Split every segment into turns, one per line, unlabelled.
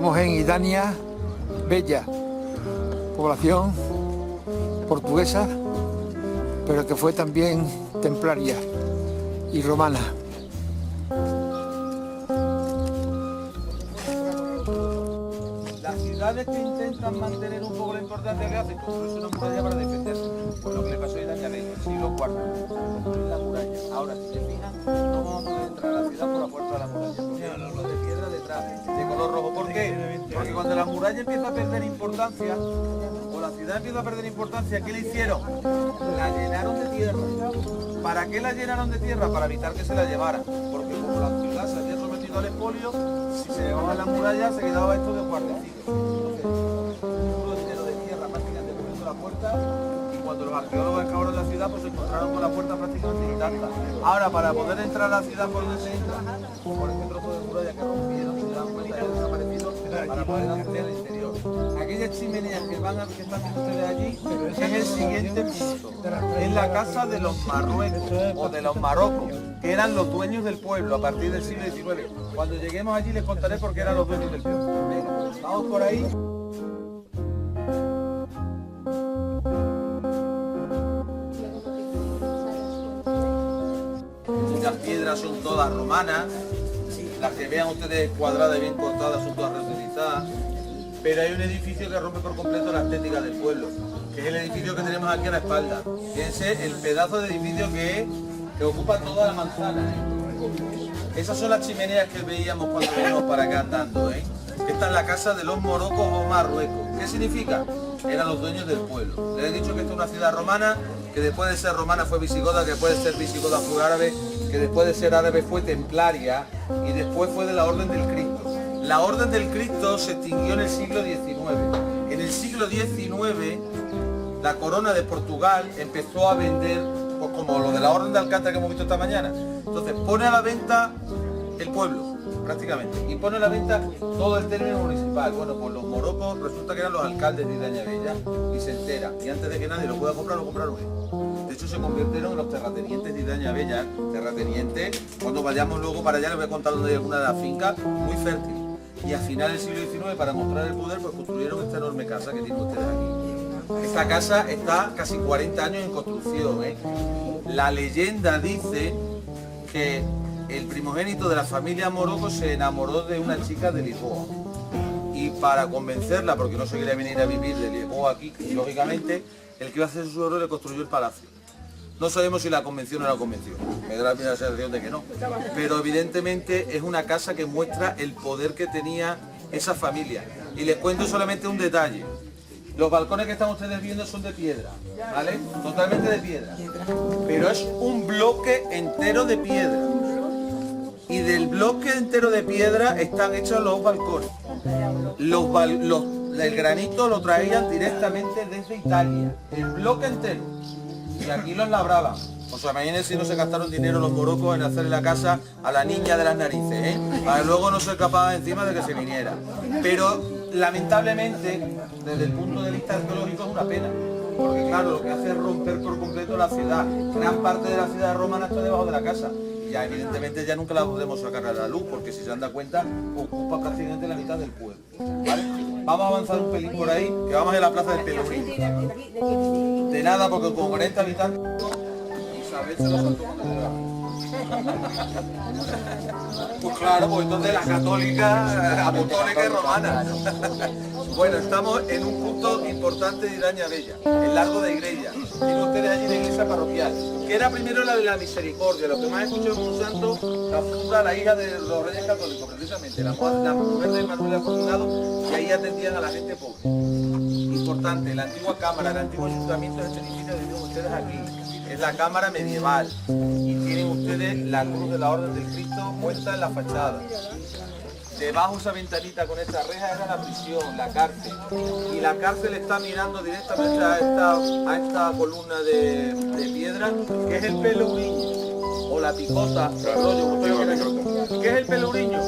Estamos en Idaña Bella, población portuguesa, pero que fue también templaria y romana.
Las ciudades que intentan mantener un poco la importancia que hacen, construirse una muralla para defenderse. Pues lo que le pasó a Idaña Bella, el siglo IV, construir la muralla. Ahora, si se fijan, no vamos a poder entrar a la ciudad por la puerta de la muralla, porque hay un de piedra detrás, de color rojo. ¿Por qué? Porque cuando la muralla empieza a perder importancia, o la ciudad empieza a perder importancia, ¿qué le hicieron? La llenaron de tierra. ¿Para qué la llenaron de tierra? Para evitar que se la llevaran. Porque como la ciudad se había sometido al expolio, si se llevaba la muralla se quedaba esto de guardecito. Entonces, un muro entero de tierra prácticamente cubriendo la puerta, y cuando los arqueólogos excavaron la ciudad, pues se encontraron con la puerta prácticamente intacta. Ahora, para poder entrar a la ciudad, ¿por dónde se entra? Por este trozo de muralla que rompieron, se dan cuenta que ha desaparecido, para poder acceder al interior. Aquellas chimeneas que están viendo ustedes allí es el siguiente punto. Es la casa de los Marruecos o de los Marocos, que eran los dueños del pueblo a partir del siglo XIX. Cuando lleguemos allí les contaré por qué eran los dueños del pueblo. Venga, vamos por ahí. Las piedras son todas romanas, las que vean ustedes cuadradas y bien cortadas son todas reutilizadas. Pero hay un edificio que rompe por completo la estética del pueblo, que es el edificio que tenemos aquí a la espalda. Fíjense el pedazo de edificio que ocupa toda la manzana, ¿eh? Esas son las chimeneas que veíamos cuando veníamos para acá andando, ¿eh? Esta es la casa de los morocos o marruecos. ¿Qué significa? Eran los dueños del pueblo. Les he dicho que esta es una ciudad romana, que después de ser romana fue visigoda, que después de ser visigoda fue árabe, que después de ser árabe fue templaria y después fue de la Orden del Cristo. La Orden del Cristo se extinguió en el siglo XIX. En el siglo XIX, la corona de Portugal empezó a vender, pues como lo de la Orden de Alcántara que hemos visto esta mañana. Entonces pone a la venta el pueblo, prácticamente, y pone a la venta todo el término municipal. Bueno, pues los morocos resulta que eran los alcaldes de Idaña Bella y se entera. Y antes de que nadie lo pueda comprar, lo compraron ellos. De hecho, se convirtieron en los terratenientes de Idaña Bella. Terratenientes, cuando vayamos luego para allá les voy a contar dónde hay alguna de las fincas muy fértil. Y a finales del siglo XIX, para mostrar el poder, pues construyeron esta enorme casa que tienen ustedes aquí. Esta casa está casi 40 años en construcción, ¿eh? La leyenda dice que el primogénito de la familia Morocco se enamoró de una chica de Lisboa. Y para convencerla, porque no se quería venir a vivir de Lisboa aquí, lógicamente, el que iba a hacer su suegro le construyó el palacio. No sabemos si la convenció o no la convenció, me da la sensación de que no. Pero evidentemente es una casa que muestra el poder que tenía esa familia. Y les cuento solamente un detalle. Los balcones que están ustedes viendo son de piedra, ¿vale? Totalmente de piedra. Pero es un bloque entero de piedra. Y del bloque entero de piedra están hechos los balcones. El granito lo traían directamente desde Italia. El bloque entero. Y aquí los labraban. O sea, imagínense si no se gastaron dinero los morocos en hacerle la casa a la niña de las narices, ¿eh? Para luego no ser capaz encima de que se viniera. Pero lamentablemente, desde el punto de vista arqueológico, es una pena. Porque claro, lo que hace es romper por completo la ciudad. Gran parte de la ciudad romana está debajo de la casa. Ya evidentemente ya nunca la podemos sacar a la luz, porque si se dan cuenta, ocupa prácticamente la mitad del pueblo, ¿vale? Vamos a avanzar un pelín por ahí, que vamos a ir a la plaza del Pellegrini. De nada, porque con 40 habitantes, Isabel se lo saltó cuando llegaba. Pues claro, pues entonces la católica, apostólica y romana. Bueno, estamos en un punto importante de Idaña Bella, el Largo de Igreja. Tienen ustedes allí la iglesia parroquial, que era primero la de la Misericordia. Lo que más escucho en un santo la funda la hija de los reyes católicos, precisamente, la mujer de Manuel Afortunado, y ahí atendían a la gente pobre. Importante, la antigua cámara, el antiguo ayuntamiento de este edificio que tienen ustedes aquí. Es la cámara medieval y tienen ustedes la cruz de la Orden del Cristo puesta en la fachada. Debajo esa ventanita con esta reja era la prisión, la cárcel. Y la cárcel está mirando directamente a esta columna de piedra, que es el Pelourinho, o la picota, arroyo, como ustedes quieran. ¿Qué es el Pelourinho?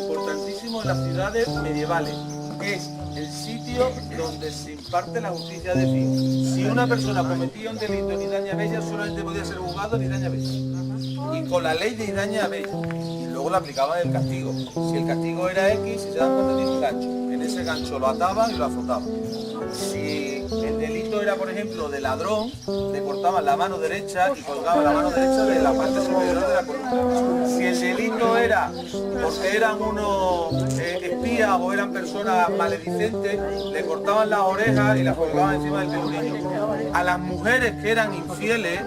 Importantísimo en las ciudades medievales. Es el sitio donde se imparte la justicia. Es decir, si una persona cometía un delito en Idaña Bella, solamente podía ser juzgado en Idaña Bella. Y con la ley de Idaña Bella. Y luego le aplicaban el castigo. Si el castigo era X, si se dan cuenta, tiene un gancho. en ese gancho lo ataban y lo azotaban. Si el delito era, por ejemplo, de ladrón, le cortaban la mano derecha y colgaban la mano derecha de la parte superior de la columna. Si el delito era porque eran unos espías o eran personas maledicentes, le cortaban las orejas y las colgaban encima del pelurillo. A las mujeres que eran infieles,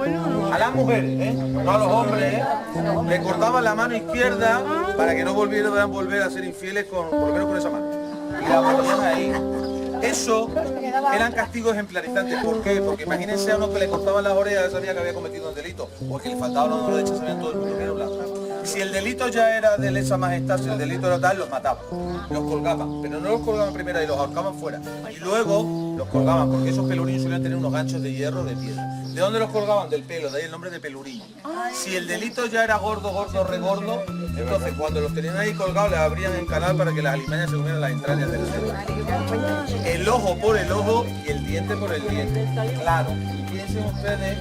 a las mujeres, no a los hombres, le cortaban la mano izquierda para que no volvieran a volver a ser infieles por lo menos con esa mano. Y la ponían ahí. Eso eran castigos ejemplarizantes. ¿Por qué? Porque imagínense a uno que le cortaban las orejas, sabía que había cometido un delito, o que le faltaba una mano derecha, sabían todo el mundo que era un ladrón. Si el delito ya era de lesa majestad, si el delito era tal, los mataban, los colgaban, pero no los colgaban primero y los ahorcaban fuera. Y luego los colgaban, porque esos pelurillos solían tener unos ganchos de hierro de piedra. ¿De dónde los colgaban? Del pelo, de ahí el nombre de pelurillo. Si el delito ya era gordo, regordo, entonces cuando los tenían ahí colgados les abrían el canal para que las alimañas se comieran las entrañas del cerdo. El ojo por el ojo y el diente por el diente. Claro, y piensen ustedes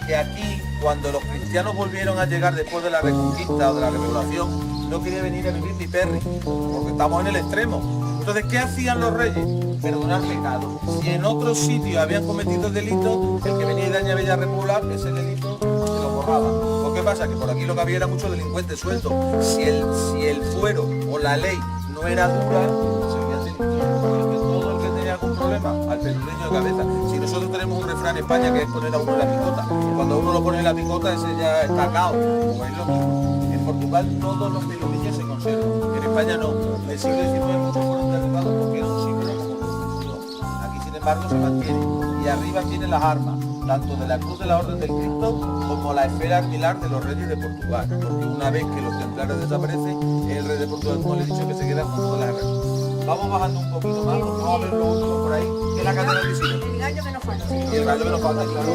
que aquí, cuando los cristianos volvieron a llegar después de la Reconquista o de la Restauración, no quería venir a vivir ni perri, porque estamos en el extremo. Entonces, ¿qué hacían los reyes? Perdonar pecados. Si en otros sitios habían cometido delitos, el que venía y daña Bella a repoblar, ese delito se lo borraba. ¿Por qué pasa? Que por aquí lo que había era muchos delincuentes sueltos. Si el fuero o la ley no era dura, seguían delinquiendo. Todo el que tenía algún problema, al pelureño de cabeza. Si nosotros tenemos un refrán en España que es poner a uno en la picota. Cuando uno lo pone en la picota, ese ya está cao. Pues es lo mismo. En Portugal todos los pelurillos se conservan. En España no. El siglo XIX muchos fueron derribados porque era un símbolo como construcción. Aquí, sin embargo, se mantiene. Y arriba tienen las armas, tanto de la Cruz de la Orden del Cristo como la esfera armilar de los reyes de Portugal. Porque una vez que los templarios desaparecen, el rey de Portugal, como le he dicho, que se queda con todas las herramientas. Vamos bajando un poquito más, vamos a ver lo último por ahí, que es la catedral de Isidro.
El gallo que nos falta.
Y el gallo que nos falta, claro.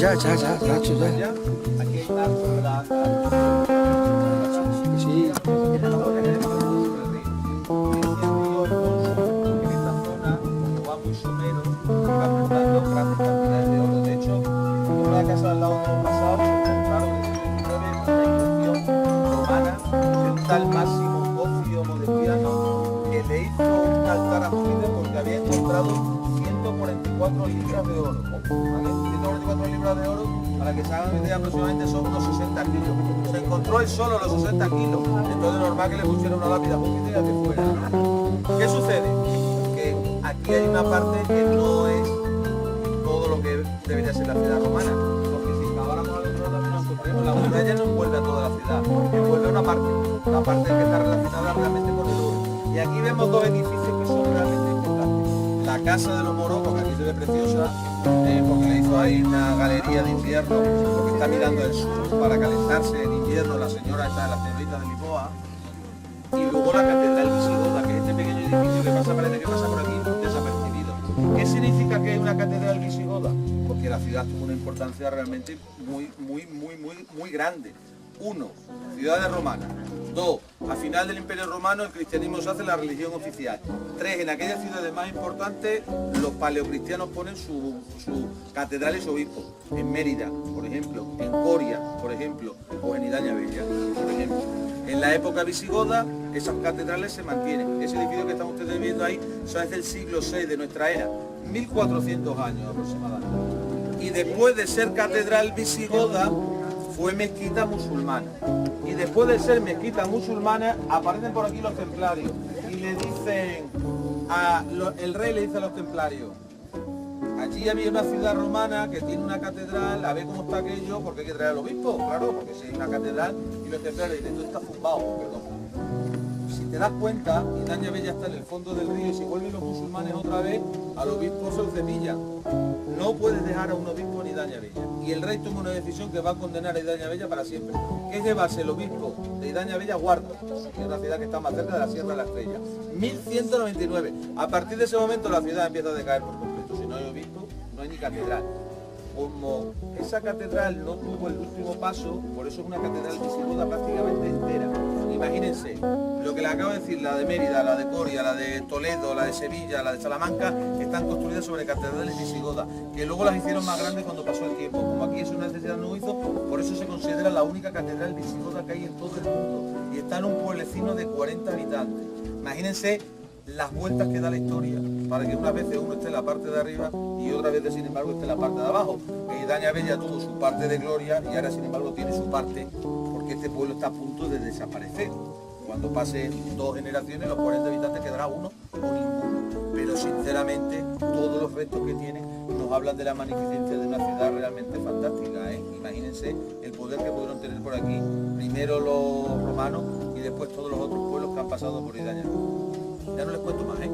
Ya.
Aquí hay la
Sí.
De hecho, en una casa al lado de un pasado se encontraron en el 19 una inscripción romana de un tal Máximo Bocio Modestiano que le hizo un altar a Júpiter porque había encontrado 144 libras de oro. ¿Vale? 144 libras de oro, para que se hagan una idea, aproximadamente son unos 60 kilos. Se encontró él solo los 60 kilos, entonces normal que le pusiera una lápida a Júpiter y a que fuera. ¿Qué sucede? Que aquí hay una parte que no es todo lo que debería ser la ciudad romana, porque si acabáramos al otro lado nos encontraremos, la muralla no envuelve a toda la ciudad, envuelve una parte que está relacionada realmente con el oro. Y aquí vemos dos edificios que son realmente importantes. La casa de los Morocos, que aquí se ve preciosa, porque le hizo ahí una galería de invierno, porque está mirando el sur para calentarse en invierno, la señorita de Lisboa. Y luego la catedral visigoda, que es este pequeño edificio que parece que pasa por aquí desapercibido. ¿Qué significa que es una catedral visigoda? Porque la ciudad tuvo una importancia realmente muy grande. 1, ciudades romanas. 2, a final del Imperio Romano el cristianismo se hace la religión oficial. 3, en aquellas ciudades más importantes los paleocristianos ponen su catedral y su obispo. En Mérida, por ejemplo, en Coria, por ejemplo, o en Idaña Bella, por ejemplo. En la época visigoda esas catedrales se mantienen. Ese edificio que están ustedes viendo ahí es del siglo VI de nuestra era, 1400 años aproximadamente. Y después de ser catedral visigoda, fue mezquita musulmana. Y después de ser mezquita musulmana, aparecen por aquí los templarios. Y le dicen, el rey le dice a los templarios, allí había una ciudad romana que tiene una catedral, a ver cómo está aquello, porque hay que traer al obispo, claro, porque si hay una catedral, y los templarios dicen, tú estás zumbado, perdón. Si te das cuenta, Idaña Bella está en el fondo del río, y si vuelven los musulmanes otra vez, al obispo se lo cepillan. No puedes dejar a un obispo en Idaña Bella. Y el rey toma una decisión que va a condenar a Idaña Bella para siempre, que es llevarse el obispo de Idaña Bella a Guarda, que es una ciudad que está más cerca de la Sierra de la Estrella. 1199. A partir de ese momento la ciudad empieza a decaer por completo. Si no hay obispo, no hay ni catedral. como esa catedral no tuvo el último paso, por eso es una catedral visigoda prácticamente entera. Imagínense, lo que les acabo de decir, la de Mérida, la de Coria, la de Toledo, la de Sevilla, la de Salamanca, están construidas sobre catedrales visigodas, que luego las hicieron más grandes cuando pasó el tiempo. Como aquí es una necesidad no hizo, por eso se considera la única catedral visigoda que hay en todo el mundo. Y está en un pueblecino de 40 habitantes. Imagínense las vueltas que da la historia, para que unas veces uno esté en la parte de arriba y otras veces, sin embargo, esté en la parte de abajo. Daña Bella tuvo su parte de gloria y ahora, sin embargo, tiene su parte, porque este pueblo está a punto de desaparecer. Cuando pasen 2 generaciones, los 40 habitantes quedará uno o ninguno. Pero sinceramente, todos los restos que tiene nos hablan de la magnificencia de una ciudad realmente fantástica, ¿eh? Imagínense el poder que pudieron tener por aquí, primero los romanos y después todos los otros pueblos que han pasado por Idaña. Ya no les cuento más, ¿eh?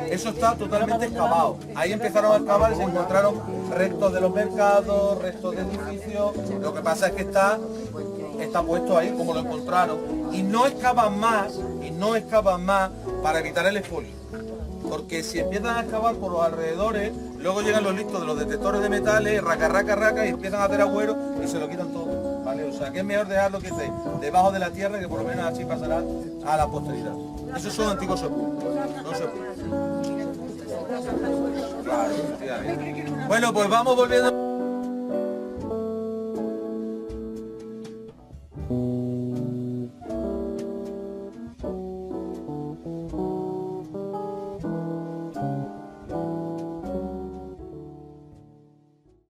Eso está totalmente excavado. Ahí empezaron a excavar y se encontraron restos de los mercados, restos de edificios. Lo que pasa es que está puesto ahí como lo encontraron. Y no excavan más para evitar el expolio. Porque si empiezan a excavar por los alrededores, luego llegan los listos de los detectores de metales, raca, y empiezan a hacer agüeros y se lo quitan todo, ¿vale? O sea, que es mejor dejarlo que esté debajo de la tierra, que por lo menos así pasará a la posteridad. Esos son antiguos sepulcros, no sepulcros. Claro, efectivamente. Bueno, pues vamos volviendo.